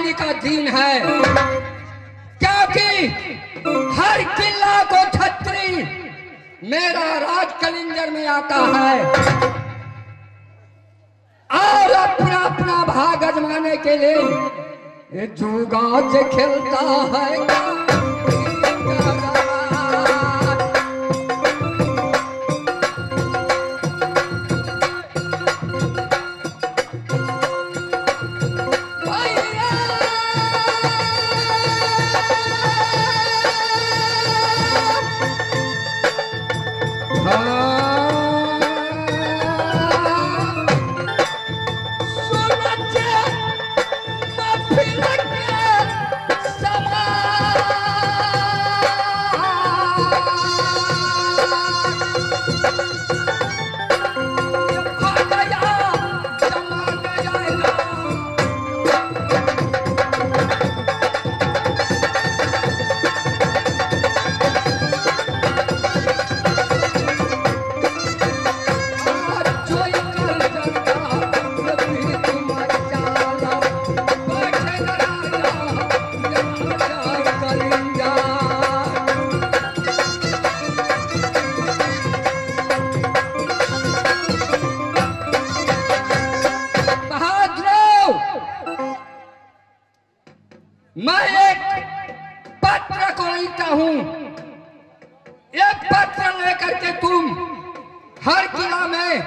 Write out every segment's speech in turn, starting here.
दिवाली का दिन है, क्योंकि हर किला को छतरी मेरा राज कलिंगर में आता है और अपना अपना भाग आजमाने के लिए जुगा से खेलता है। मैं एक पत्र को लिखता हूं, एक पत्र लेकर के तुम हर किला में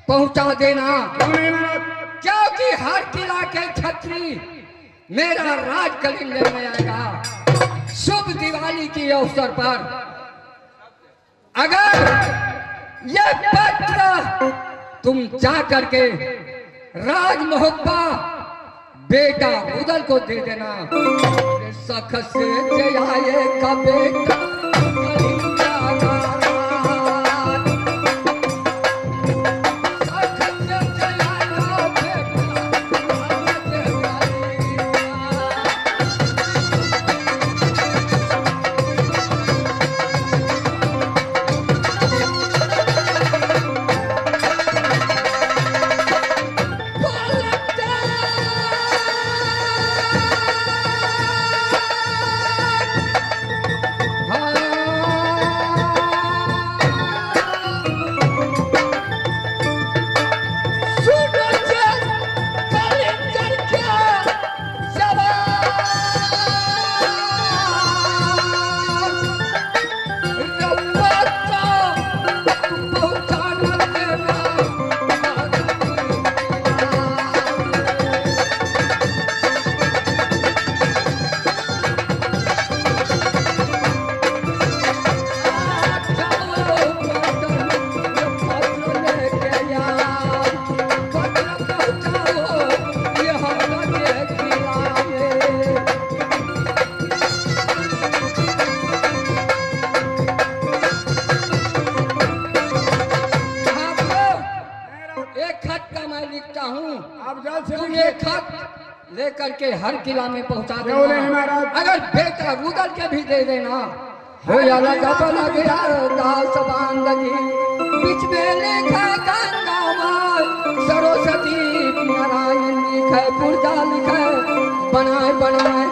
पहुंचा देना, क्योंकि हर किला के छतरी मेरा राज कलिंगर में आएगा। शुभ दिवाली के अवसर पर अगर ये पत्र तुम जा करके राज मोहब्बा बेटा उदल को दे देना। सख से जयाए का बेटा लेकर के हर किला में पहुंचा देना। अगर बेटा उदल के भी दे देना। हो बीच में लिखा गंगा माँ सरस्वती नारायण लिखे पुरजा लिखे बनाए बनाए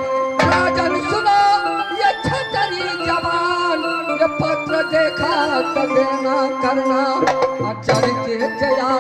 राजन सुनो ये छतरी जवान ये पत्र देखा तो देना करना अचर के जया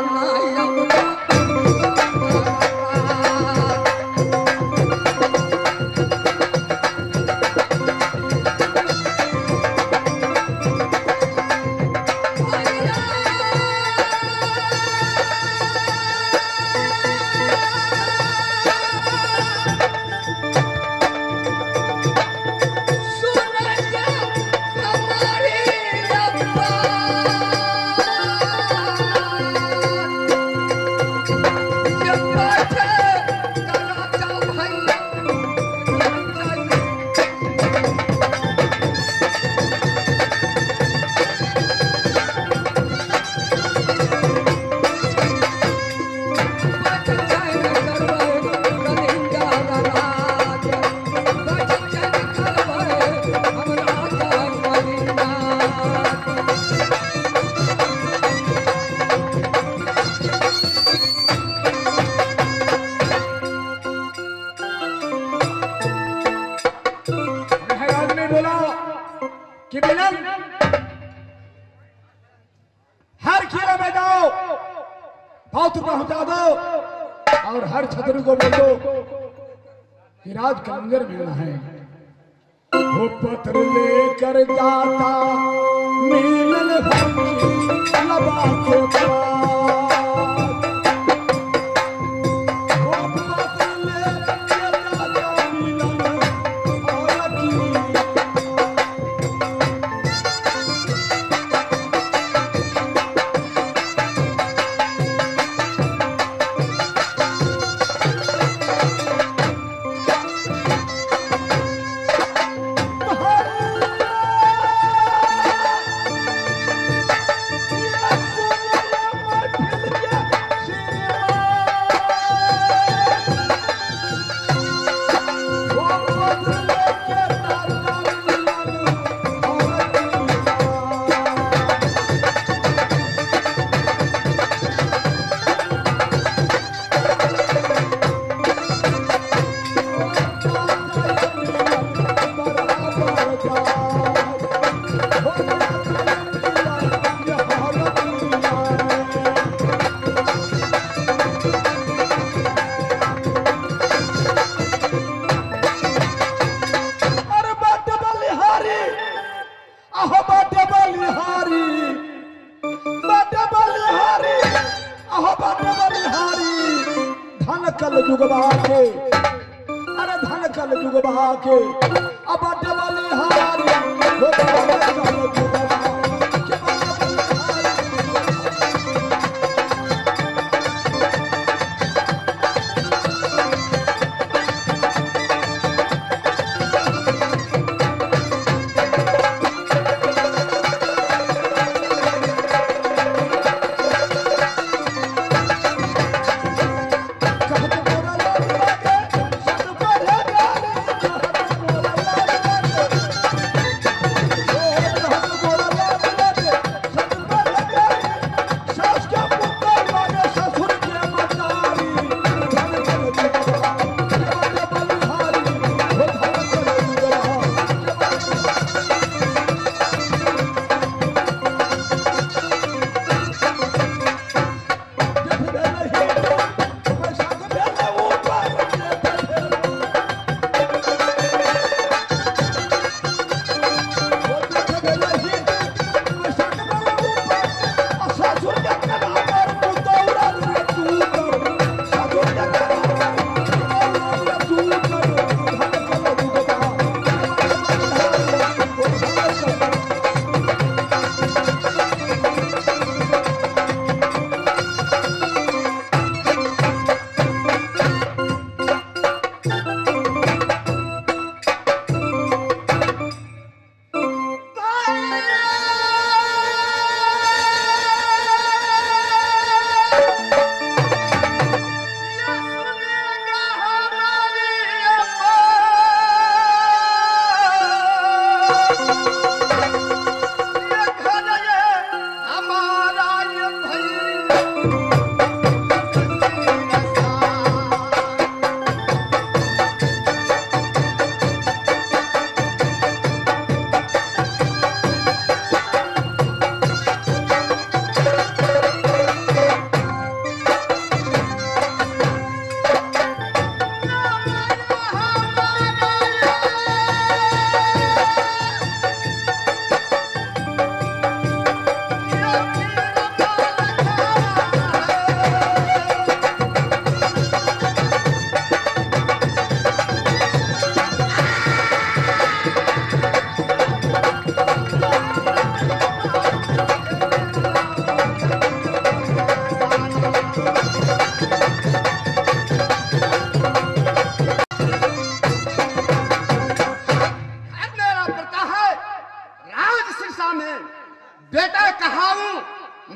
हाथ पहुंचा दो और हर छतरी को बोल दो कि राज कलंदर मिलना है। वो पत्र लेकर जाता मिलन लबा के पास।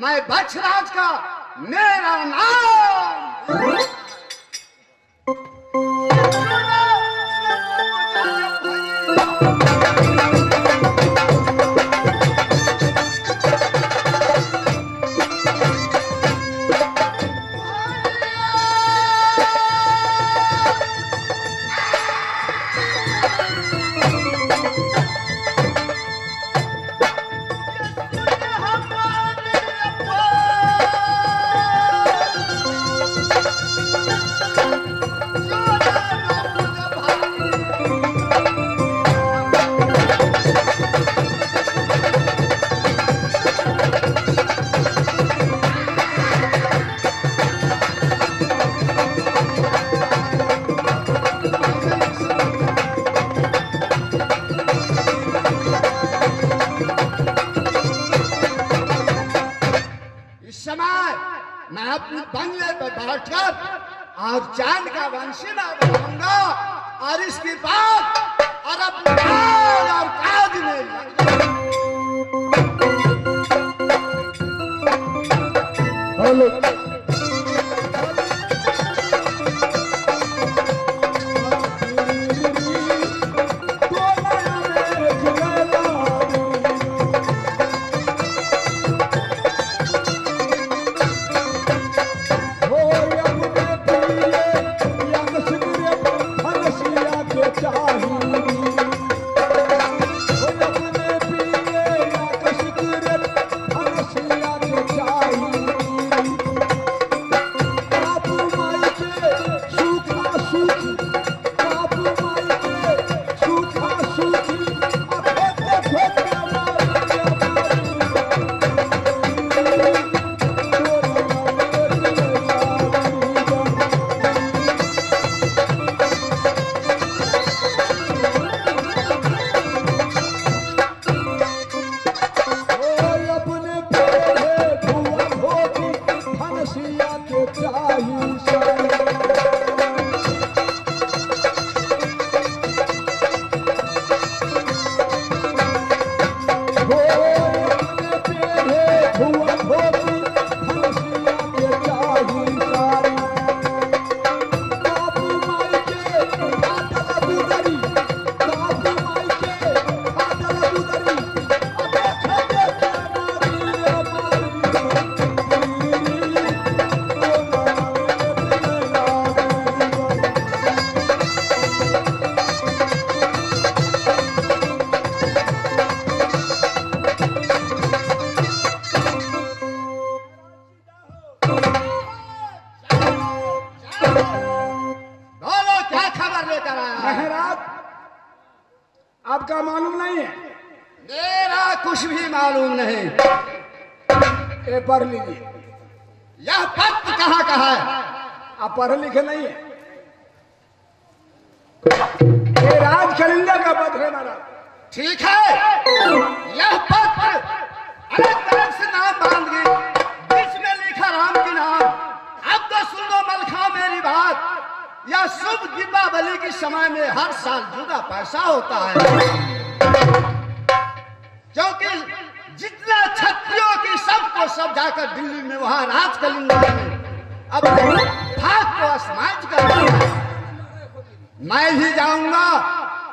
मैं बछराज का मेरा नाम। समय मैं अपने बंगले पर बैठकर और चांद का वंशी मैं बनाऊंगा और इसके बाद और अपने काज और काज में लग जाऊंगा। आपका मालूम नहीं है? मेरा कुछ भी मालूम नहीं। ये पढ़ लीजिए। यह पत्र कहाँ का है? आप पढ़े लिखे नहीं है? ये राज कलिंगर का पत्र है महाराज। ठीक है, यह पत्र अलग अलग से नाम बांध गई, बीच में लिखा राम के नाम। अब तो सुन लो मलखा मेरी बात, यह शुभ दीपावली के समय में हर साल जुदा पैसा होता है, क्योंकि जितना क्षत्रियों की सबको सब जाकर दिल्ली में वहां राज कलिंगर में अब भाग को अस्माज कर, मैं भी जाऊंगा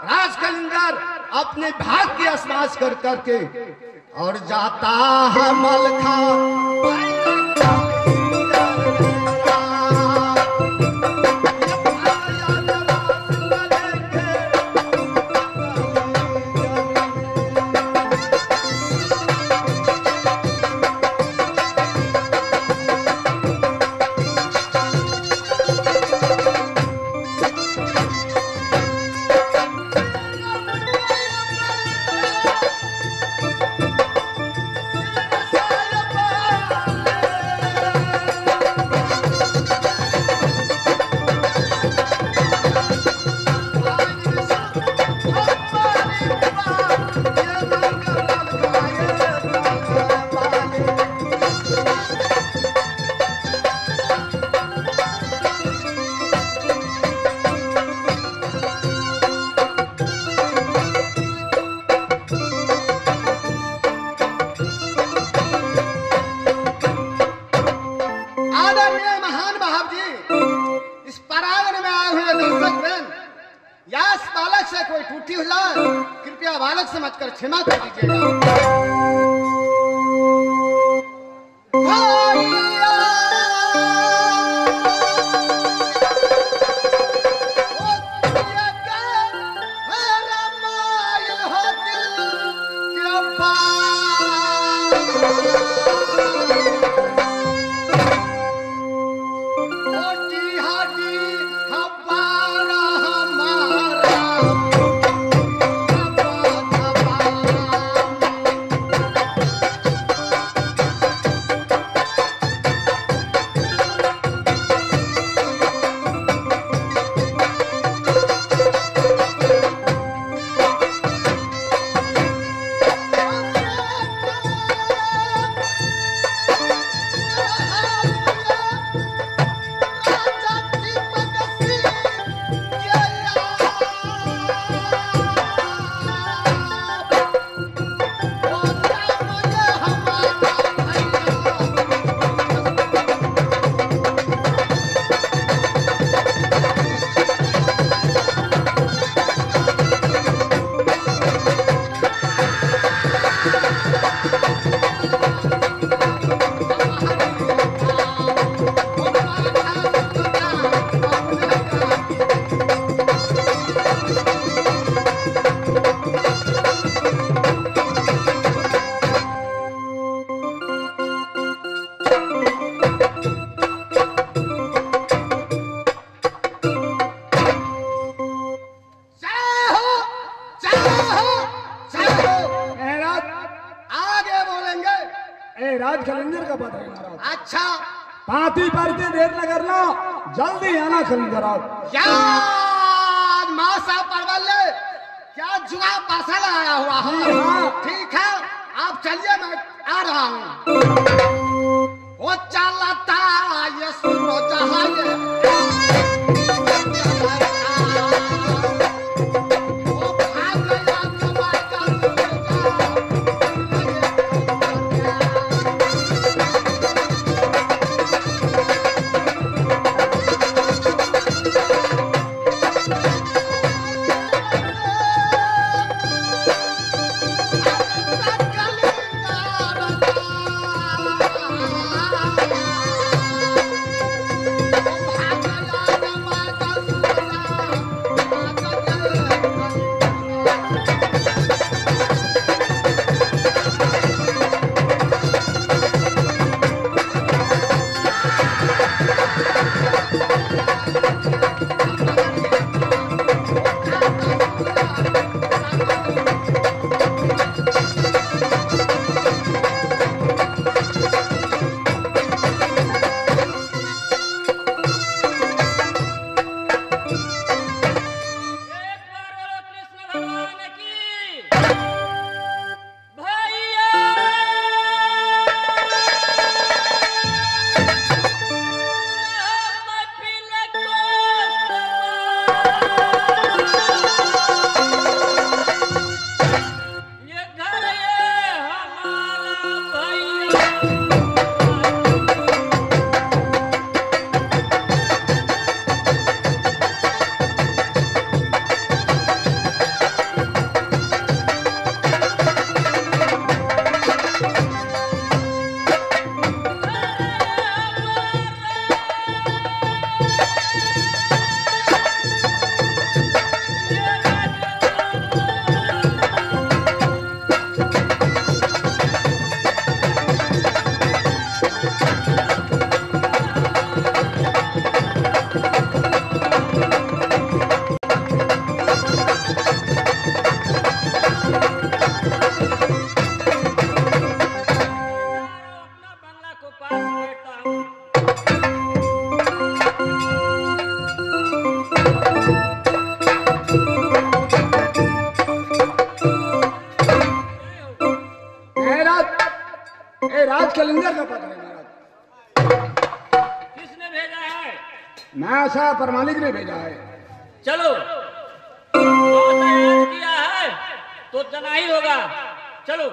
राज कलिंगर अपने भाग की अस्माज कर करके, और जाता है मलखा कृपया बालक समझकर क्षमा कर दीजिएगा। पाती पड़ती देर न करना, जल्दी आना कलंदर आप। यार माँ साहब परवल ले, क्या जुआ पासा लगाया हुआ है। ठीक है आप चलिए मैं आ रहा हूँ। वो चलता ये सुनो जहाँ ये राज कलिंगर का पत्र है महाराज। किसने भेजा है? मैं ऐसा परमालिक ने भेजा है। चलो बहुत याद किया है तो जना ही होगा। चलो